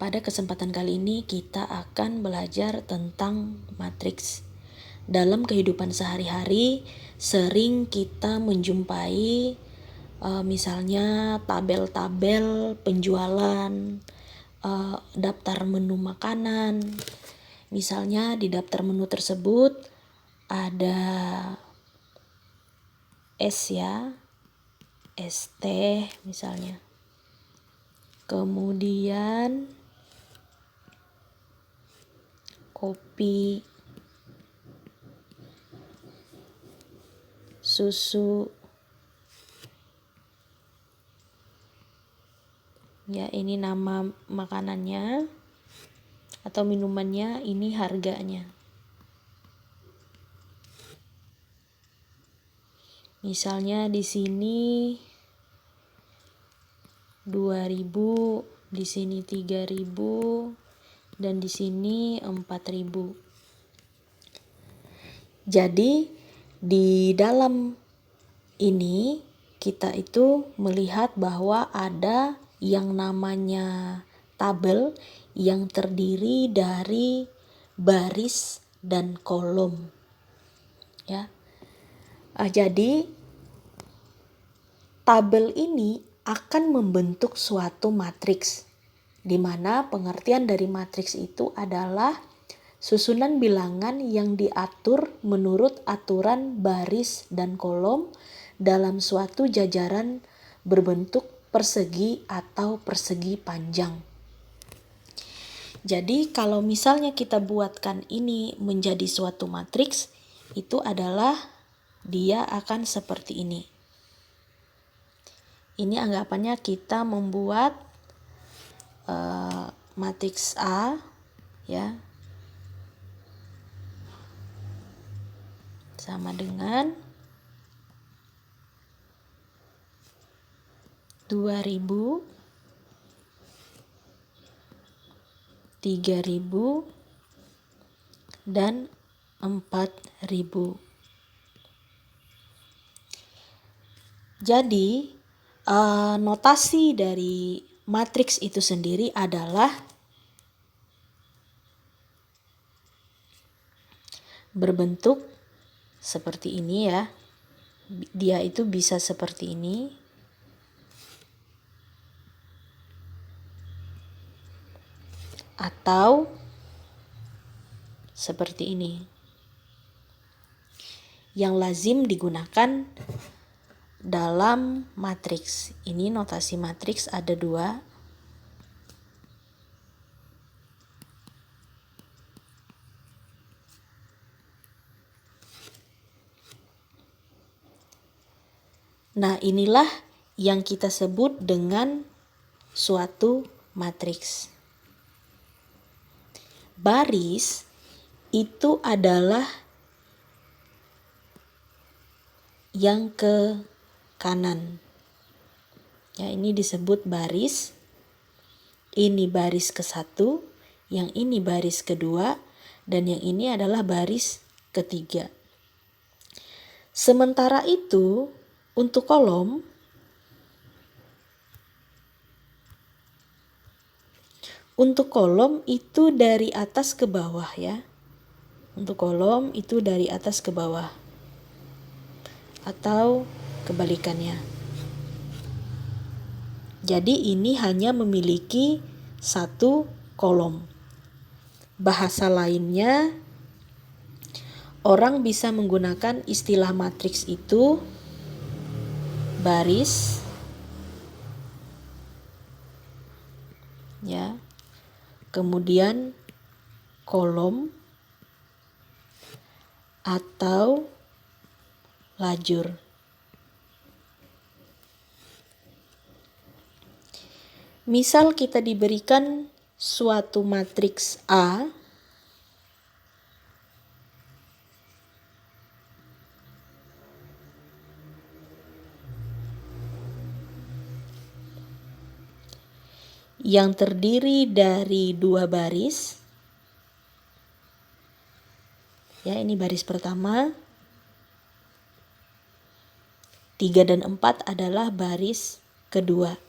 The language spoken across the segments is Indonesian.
Pada kesempatan kali ini kita akan belajar tentang matriks. Dalam kehidupan sehari-hari sering kita menjumpai misalnya tabel-tabel penjualan, daftar menu makanan. Misalnya di daftar menu tersebut ada es ya, es teh misalnya. Kemudian kopi, susu. Ya, ini nama makanannya atau minumannya, ini harganya. Misalnya di sini 2.000, di sini 3.000, dan di sini 4.000. Jadi di dalam ini kita itu melihat bahwa ada yang namanya tabel yang terdiri dari baris dan kolom. Ya. Jadi tabel ini akan membentuk suatu matriks, di mana pengertian dari matriks itu adalah susunan bilangan yang diatur menurut aturan baris dan kolom dalam suatu jajaran berbentuk persegi atau persegi panjang. Jadi kalau misalnya kita buatkan ini menjadi suatu matriks, itu adalah dia akan seperti ini. Ini anggapannya kita membuat matriks A, ya, sama dengan 2.000, 3.000, dan 4.000. Jadi notasi dari matriks itu sendiri adalah berbentuk seperti ini ya. Dia itu bisa seperti ini. Atau seperti ini. Yang lazim digunakan dalam matriks. Ini notasi matriks ada 2. Nah, inilah yang kita sebut dengan suatu matriks. Baris itu adalah yang ke kanan. Ya, ini disebut baris. Ini baris ke-1, yang ini baris kedua, dan yang ini adalah baris ketiga. Sementara itu, untuk kolom, itu dari atas ke bawah ya. Untuk kolom itu dari atas ke bawah. Atau kebalikannya. Jadi ini hanya memiliki 1 kolom. Bahasa lainnya, orang bisa menggunakan istilah matriks itu baris, ya, kemudian kolom atau lajur. Misal kita diberikan suatu matriks A yang terdiri dari 2 baris. Ya, ini baris pertama. 3 dan 4 adalah baris kedua.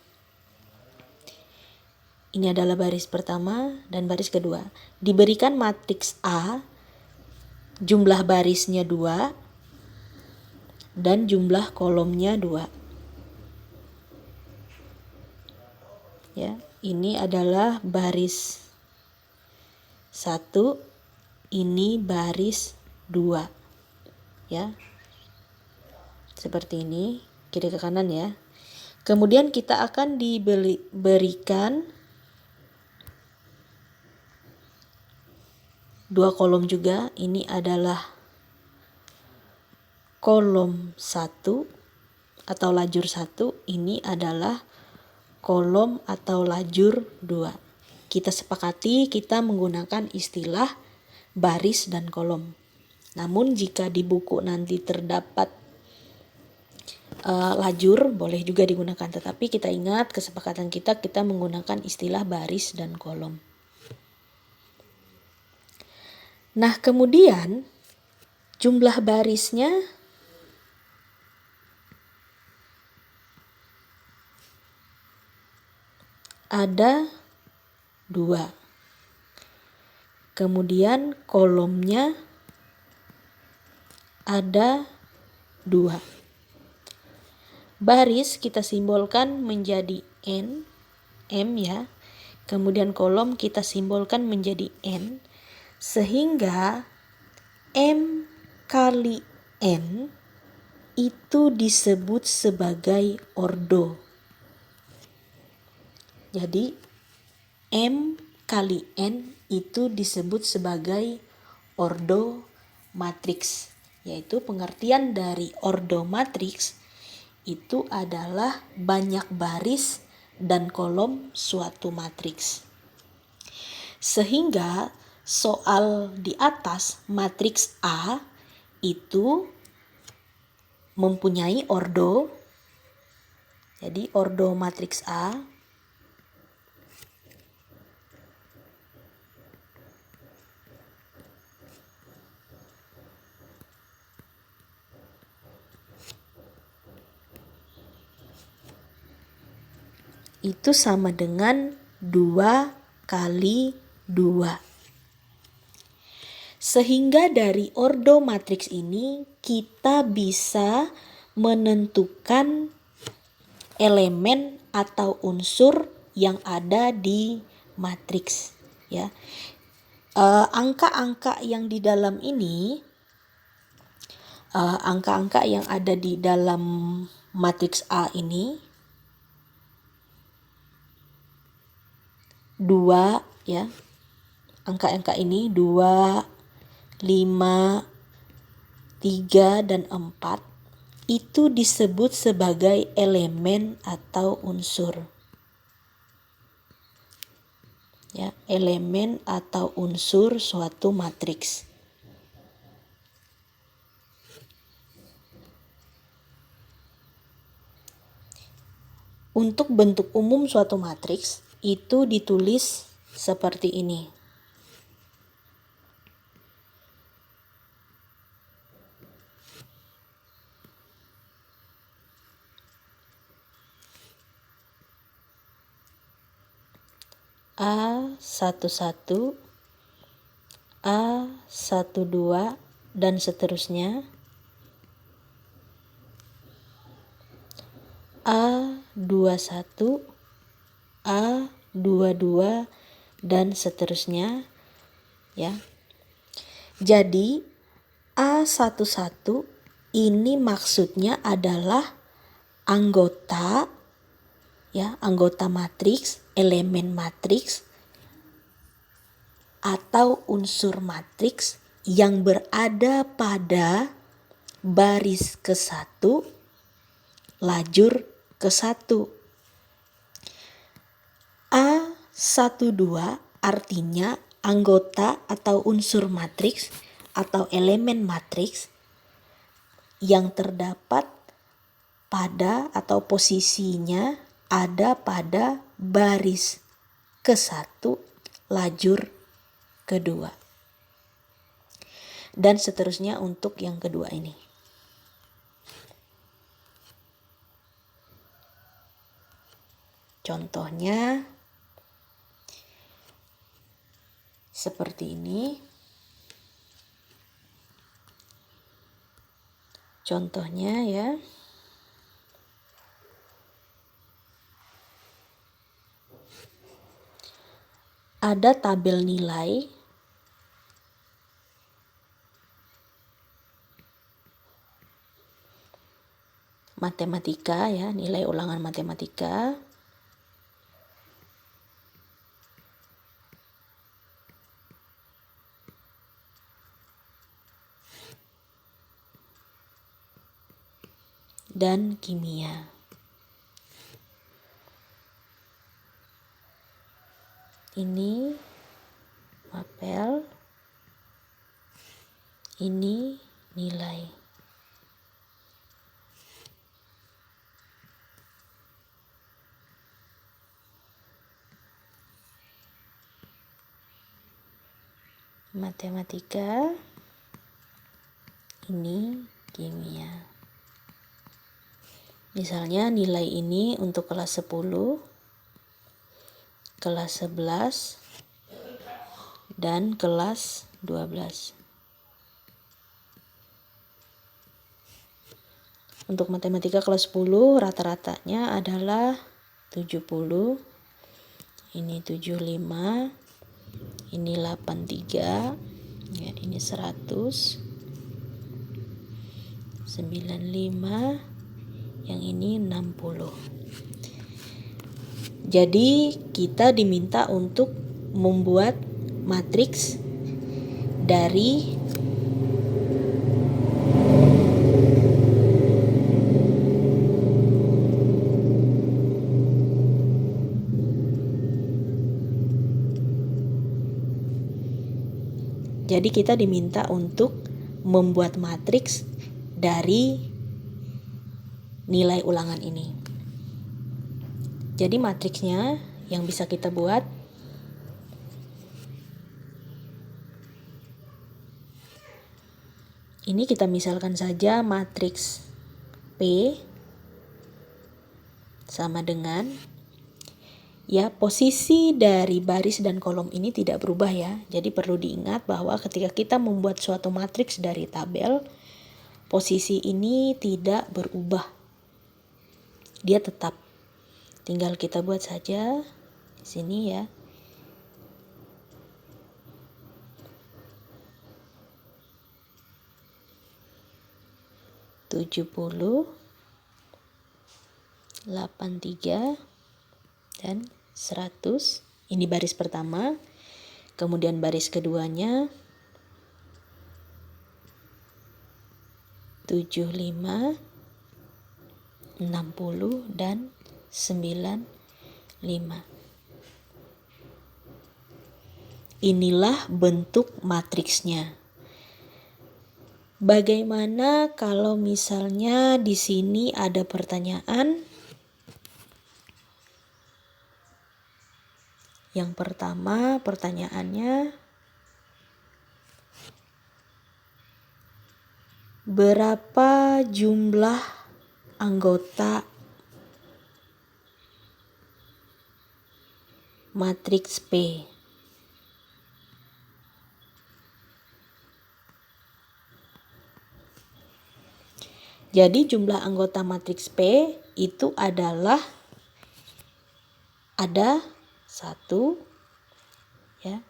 Ini adalah baris pertama dan baris kedua. Diberikan matriks A, jumlah barisnya 2 dan jumlah kolomnya 2. Ya, ini adalah baris 1, ini baris 2. Ya. Seperti ini, kiri ke kanan ya. Kemudian kita akan diberikan 2 kolom juga. Ini adalah kolom 1 atau lajur 1, ini adalah kolom atau lajur 2. Kita sepakati kita menggunakan istilah baris dan kolom. Namun jika di buku nanti terdapat lajur, boleh juga digunakan. Tetapi kita ingat kesepakatan kita menggunakan istilah baris dan kolom. Nah, kemudian jumlah barisnya ada 2. Kemudian kolomnya ada 2. Baris kita simbolkan menjadi N, M ya. Kemudian kolom kita simbolkan menjadi N. Sehingga M kali N itu disebut sebagai ordo. Jadi M kali N itu disebut sebagai ordo matriks. Yaitu pengertian dari ordo matriks itu adalah banyak baris dan kolom suatu matriks. Sehingga soal di atas matriks A itu mempunyai ordo. Jadi ordo matriks A itu sama dengan 2 kali 2. Sehingga dari ordo matriks ini kita bisa menentukan elemen atau unsur yang ada di matriks ya. Angka-angka yang di dalam ini, angka-angka yang ada di dalam matriks A ini 2 ya. Angka-angka ini 2, 5, 3 dan 4 itu disebut sebagai elemen atau unsur. Ya, elemen atau unsur suatu matriks. Untuk bentuk umum suatu matriks itu ditulis seperti ini. A11, A12 dan seterusnya. A21, A22 dan seterusnya ya. Jadi A11 ini maksudnya adalah anggota ya, anggota matriks, elemen matriks atau unsur matriks yang berada pada baris ke-1 lajur ke-1. A12 artinya anggota atau unsur matriks atau elemen matriks yang terdapat pada atau posisinya ada pada baris ke-1 lajur kedua. Dan seterusnya untuk yang kedua ini. Contohnya seperti ini. Contohnya ya. Ada tabel nilai matematika ya, nilai ulangan matematika. Dan kimia. Ini mapel, ini nilai. Matematika, ini kimia. Misalnya nilai ini untuk kelas 10, kelas 11, dan kelas 12. Untuk matematika kelas 10 rata-ratanya adalah 70, ini 75, ini 83, ya, ini 100, 95, yang ini 60. Jadi kita diminta untuk membuat matriks dari membuat matriks dari nilai ulangan ini. Jadi matriksnya yang bisa kita buat ini, kita misalkan saja matriks P sama dengan, ya, posisi dari baris dan kolom ini tidak berubah ya. Jadi perlu diingat bahwa ketika kita membuat suatu matriks dari tabel, posisi ini tidak berubah. Dia tetap. Tinggal kita buat saja di sini ya. (70), 83, dan 100. Ini baris pertama. Kemudian baris keduanya 75, 60, dan 95. Inilah bentuk matriksnya. Bagaimana kalau misalnya di sini ada pertanyaan? Yang pertama, pertanyaannya, berapa jumlah anggota matriks P? Jadi jumlah anggota matriks P itu adalah ada 1, ya,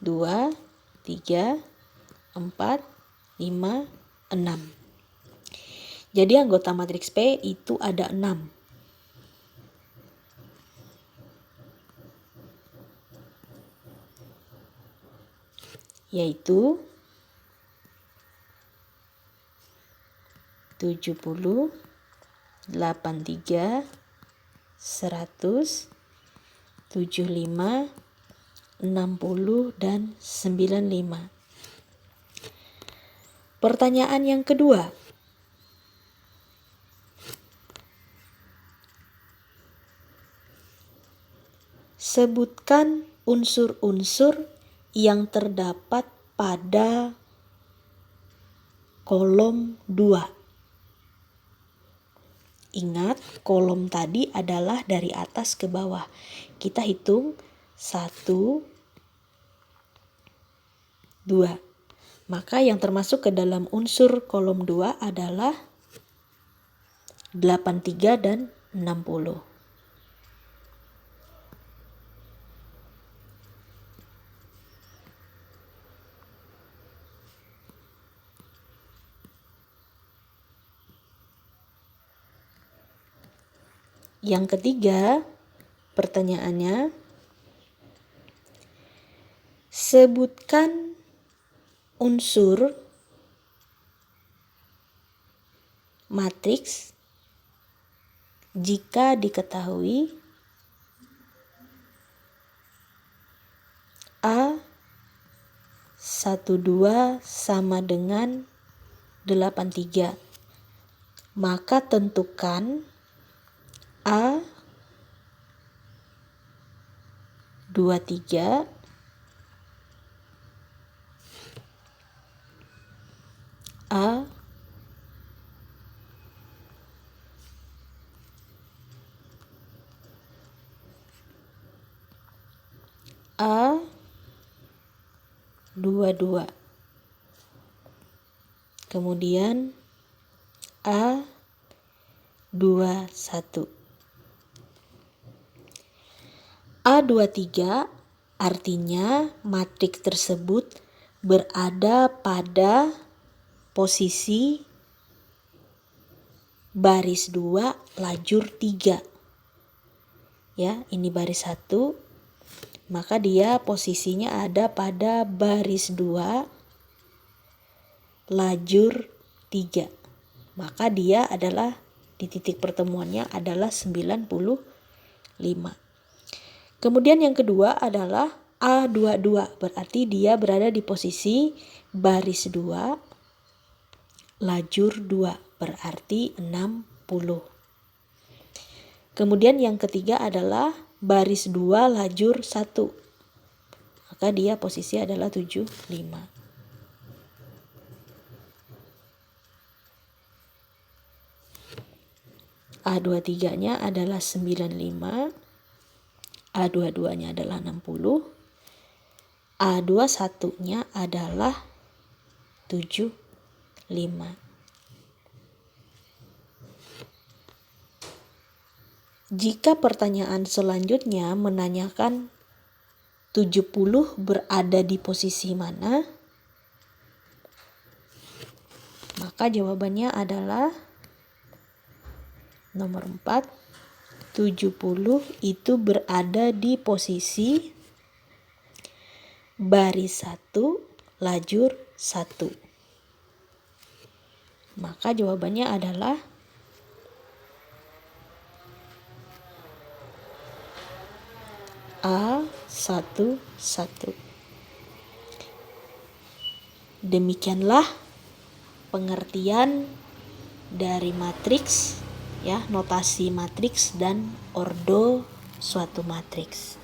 2, 3, 4, 5, 6. Jadi anggota matriks P itu ada 6. Yaitu 70, 83, 100, 75, 60, dan 95. Pertanyaan yang kedua. Sebutkan unsur-unsur yang terdapat pada kolom 2. Ingat, kolom tadi adalah dari atas ke bawah. Kita hitung 1, 2. Maka yang termasuk ke dalam unsur kolom 2 adalah 83 dan 60. Yang ketiga, pertanyaannya, sebutkan unsur matriks jika diketahui A 12 sama dengan 83. Maka tentukan A 23, A 22. Kemudian A 21. A23 artinya matriks tersebut berada pada posisi baris 2 lajur 3. Ya, ini baris 1, maka dia posisinya ada pada baris 2 lajur 3. Maka dia adalah di titik pertemuannya adalah 95. Kemudian yang kedua adalah A22, berarti dia berada di posisi baris 2 lajur 2, berarti 60. Kemudian yang ketiga adalah baris 2 lajur 1, maka dia posisi adalah 75. A23-nya adalah 95, A22-nya adalah 60, A21-nya adalah 75. Jika pertanyaan selanjutnya menanyakan 70 berada di posisi mana, maka jawabannya adalah nomor 4. 70 itu berada di posisi baris 1 lajur 1. Maka jawabannya adalah A11. Demikianlah pengertian dari matriks, ya, notasi matriks dan ordo suatu matriks.